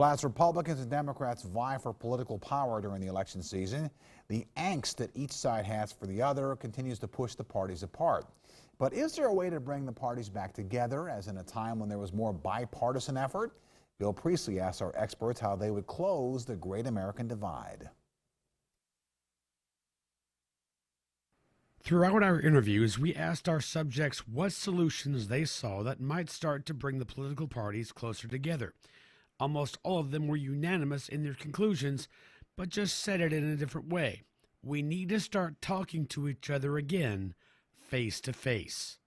As Republicans and Democrats vie for political power during the election season, the angst that each side has for the other continues to push the parties apart. But is there a way to bring the parties back together, as in a time when there was more bipartisan effort? Bill Priestley asked our experts how they would close the great American divide. Throughout our interviews, we asked our subjects what solutions they saw that might start to bring the political parties closer together. Almost all of them were unanimous in their conclusions, but just said it in a different way. We need to start talking to each other again, face to face.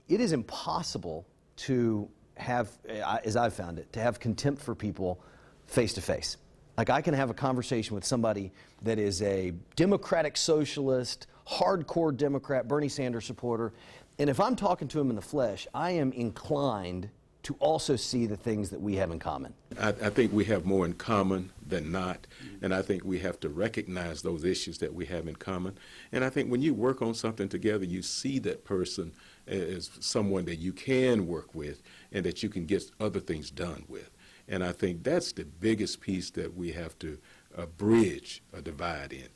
It is impossible to have, as I've found it, to have contempt for people face to face. Like, I can have a conversation with somebody that is a Democratic socialist, hardcore Democrat, Bernie Sanders supporter, and if I'm talking to him in the flesh, I am inclined to also see the things that we have in common. I think we have more in common than not, and I think we have to recognize those issues that we have in common. And I think when you work on something together, you see that person as someone that you can work with and that you can get other things done with. And I think that's the biggest piece that we have to bridge a divide in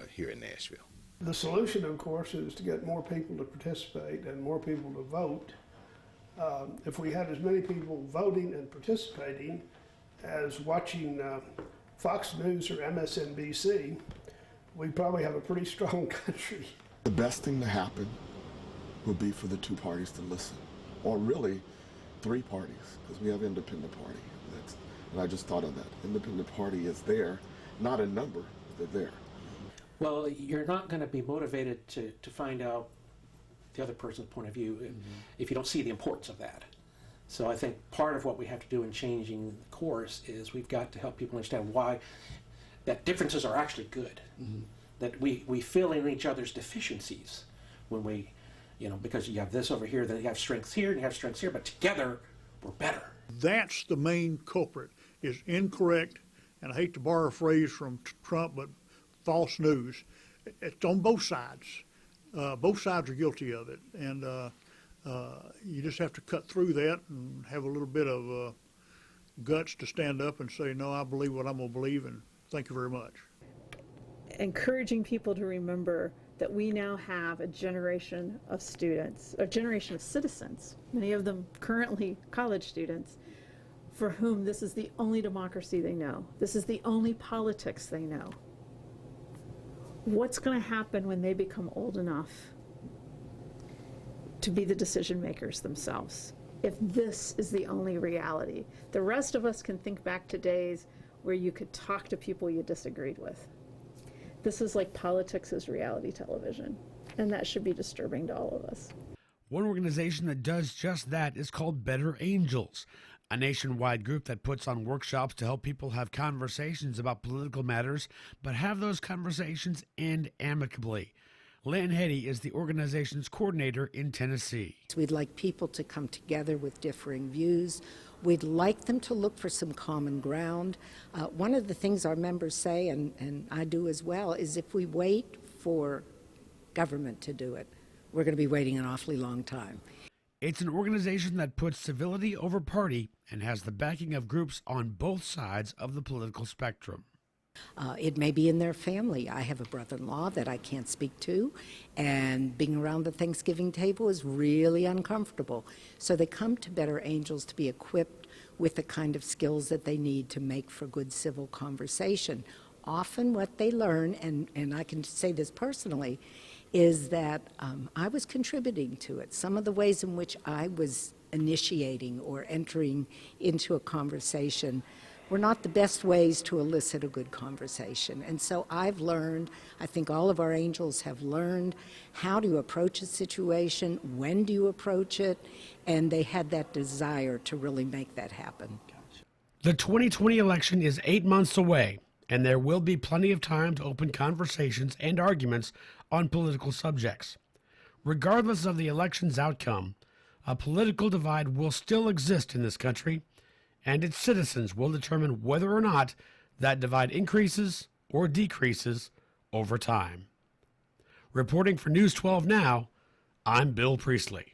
here in Nashville. The solution, of course, is to get more people to participate and more people to vote. If we had as many people voting and participating as watching Fox News or MSNBC, we'd probably have a pretty strong country. The best thing to happen would be for the two parties to listen, or really three parties, because we have independent party. And I just thought of that. Independent party is there, not a number, they're there. Well, you're not going to be motivated to find out the other person's point of view if you don't see the importance of that. So I think part of what we have to do in changing the course is we've got to help people understand why that differences are actually good. That we fill in each other's deficiencies when we, because you have this over here, then you have strengths here and you have strengths here, but together we're better. That's the main culprit, is incorrect, and I hate to borrow a phrase from Trump, but false news. It's on both sides. Both sides are guilty of it, and you just have to cut through that and have a little bit of guts to stand up and say, no, I believe what I'm going to believe, and thank you very much. Encouraging people to remember that we now have a generation of students, a generation of citizens, many of them currently college students, for whom this is the only democracy they know. This is the only politics they know. What's going to happen when they become old enough to be the decision makers themselves, if this is the only reality? The rest of us can think back to days where you could talk to people you disagreed with. This is like politics as reality television, and that should be disturbing to all of us. One organization that does just that is called Better Angels, a nationwide group that puts on workshops to help people have conversations about political matters, but have those conversations end amicably. LYNN HEADY is the organization's coordinator in Tennessee. We'd like people to come together with differing views. We'd like them to look for some common ground. One of the things our members say, and I do as well, is if we wait for government to do it, we're going to be waiting an awfully long time. It's an organization that puts civility over party and has the backing of groups on both sides of the political spectrum. It may be in their family. I have a brother-in-law that I can't speak to, and being around the Thanksgiving table is really uncomfortable. So they come to Better Angels to be equipped with the kind of skills that they need to make for good civil conversation. Often what they learn, and I can say this personally, is that I was contributing to it. Some of the ways in which I was initiating or entering into a conversation were not the best ways to elicit a good conversation. And so I've learned, I think all of our angels have learned how to approach a situation, when do you approach it, and they had that desire to really make that happen. The 2020 election is 8 months away, and there will be plenty of time to open conversations and arguments on political subjects. Regardless of the election's outcome, a political divide will still exist in this country, and its citizens will determine whether or not that divide increases or decreases over time. Reporting for News 12 Now, I'm Bill Priestley.